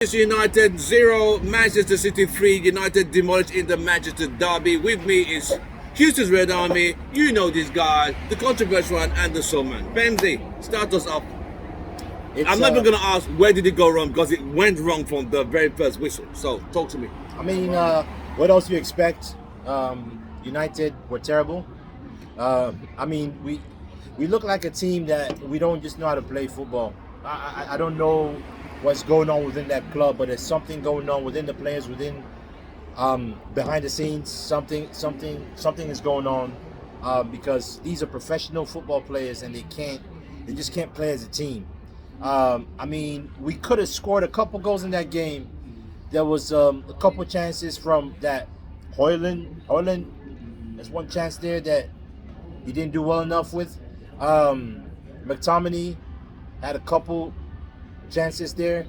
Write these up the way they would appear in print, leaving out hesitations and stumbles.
United 0, Manchester City 3. United demolished in the Manchester derby. With me is Houston's Red Army. You know this guy, the controversial one and the soul man. Benzi, start us up. I'm not even going to ask where did it go wrong because it went wrong from the very first whistle. So talk to me. I mean, what else do you expect? United were terrible. I mean, we look like a team that we don't just know how to play football. I don't know what's going on within that club, but there's something going on within the players, within behind the scenes. Something is going on because these are professional football players and they just can't play as a team. I mean, we could have scored a couple goals in that game. There was a couple chances from that Hoyland. There's one chance there that he didn't do well enough with. McTominay had a couple chances there.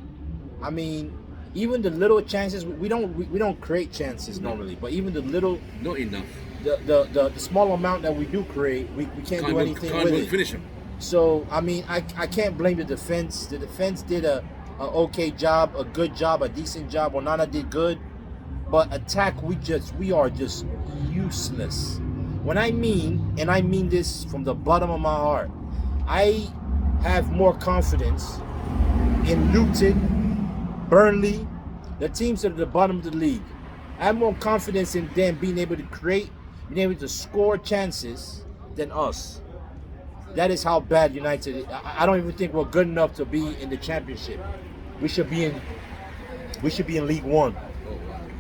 I mean, even the little chances, we don't create chances normally, but even the little, not enough. The small amount that we do create, we can't do anything with it. Finish him. So I mean, I can't blame the defense. The defense did a okay job, a good job, a decent job. Onana did good, but attack, we are just useless. When I mean, and I mean this from the bottom of my heart, I have more confidence in Luton, Burnley, the teams at the bottom of the league. I have more confidence in them being able to create, being able to score chances than us. That is how bad United is. I don't even think we're good enough to be in the championship. We should be in League One.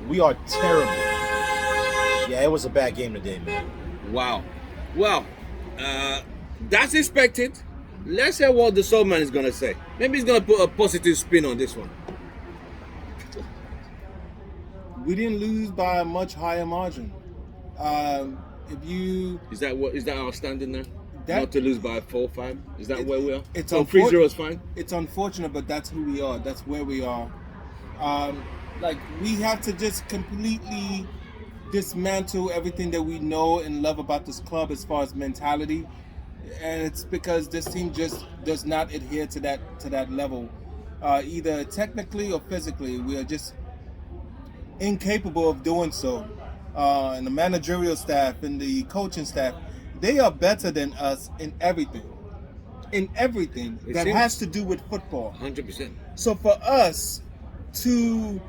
We are terrible. Yeah, it was a bad game today, man. Wow. Well, that's expected. Let's hear what the soul man is going to say. Maybe he's going to put a positive spin on this one. We didn't lose by a much higher margin. Is that our standing there? Not to lose by 4-5? Is that where we are? It's so 3-0 is fine? It's unfortunate, but that's who we are. That's where we are. We have to just completely dismantle everything that we know and love about this club as far as mentality. And it's because this team just does not adhere to that level, either technically or physically. We are just incapable of doing so. And the managerial staff and the coaching staff, they are better than us in everything. That has to do with football. 100%. So for us to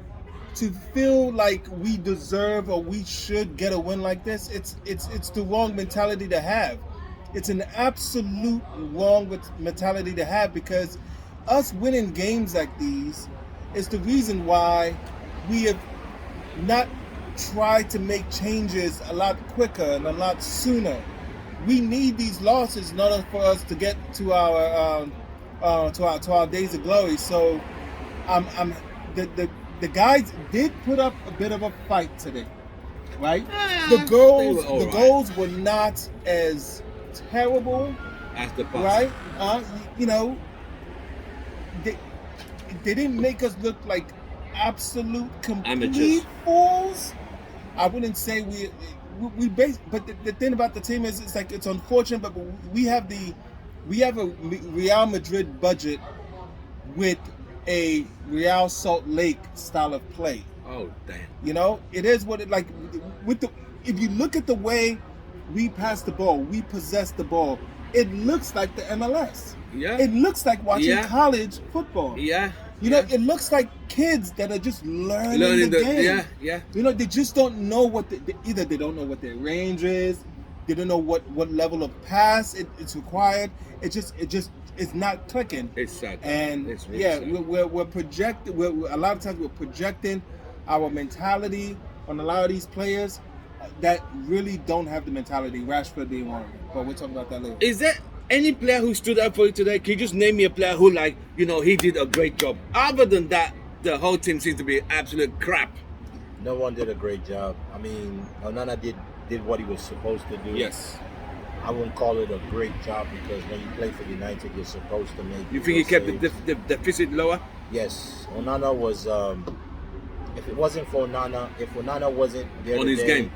feel like we deserve or we should get a win like this, it's the wrong mentality to have. It's an absolute wrong mentality to have, because us winning games like these is the reason why we have not tried to make changes a lot quicker and a lot sooner. We need these losses in order for us to get to our days of glory. So, the guys did put up a bit of a fight today, right? The goals were not as terrible as the past, right? They didn't make us look like absolute complete amateurs, fools. I wouldn't say but the thing about the team is it's unfortunate, but we have a Real Madrid budget with a Real Salt Lake style of play. Oh damn! You know, it is what it like. If you look at the way we pass the ball, we possess the ball, it looks like the MLS. Yeah. It looks like watching college football. Yeah. You know, it looks like kids that are just learning the game. Yeah. You know, they just don't know either they don't know what their range is, they don't know what level of pass it's required. It just it's not clicking. It's sad. And it's really sad. we're projecting. A lot of times we're projecting our mentality on a lot of these players that really don't have the mentality. Rashford being one of them, but we'll talk about that later. Is there any player who stood up for you today? Can you just name me a player who, he did a great job? Other than that, the whole team seems to be absolute crap. No one did a great job. I mean, Onana did what he was supposed to do. Yes. I wouldn't call it a great job, because when you play for United, you're supposed to make. You think he kept the deficit lower? Yes. Onana was. If it wasn't for Onana, if Onana wasn't there on his today, game,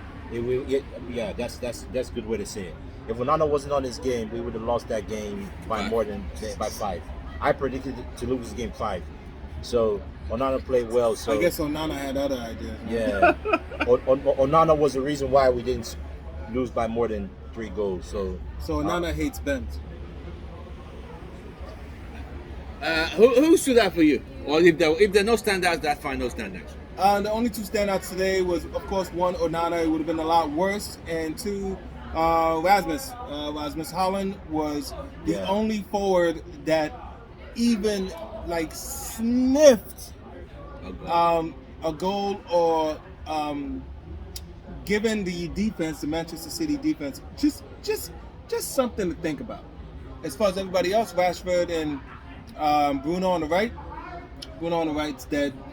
that's a good way to say it. If Onana wasn't on his game, we would have lost that game by 5. I predicted to lose the game 5. So Onana played well. So I guess Onana had other ideas. yeah, Onana was the reason why we didn't lose by more than 3 goals. So Onana hates Benz. Who stood out for you? Or if there are no standouts, that's fine, no standouts. The only 2 standouts today was, of course, 1, Onana. It would have been a lot worse, and 2, Rasmus. Rasmus Holland was the only forward that even like sniffed a goal or given the defense, the Manchester City defense, just something to think about. As far as everybody else, Rashford and Bruno on the right. Bruno on the right's dead.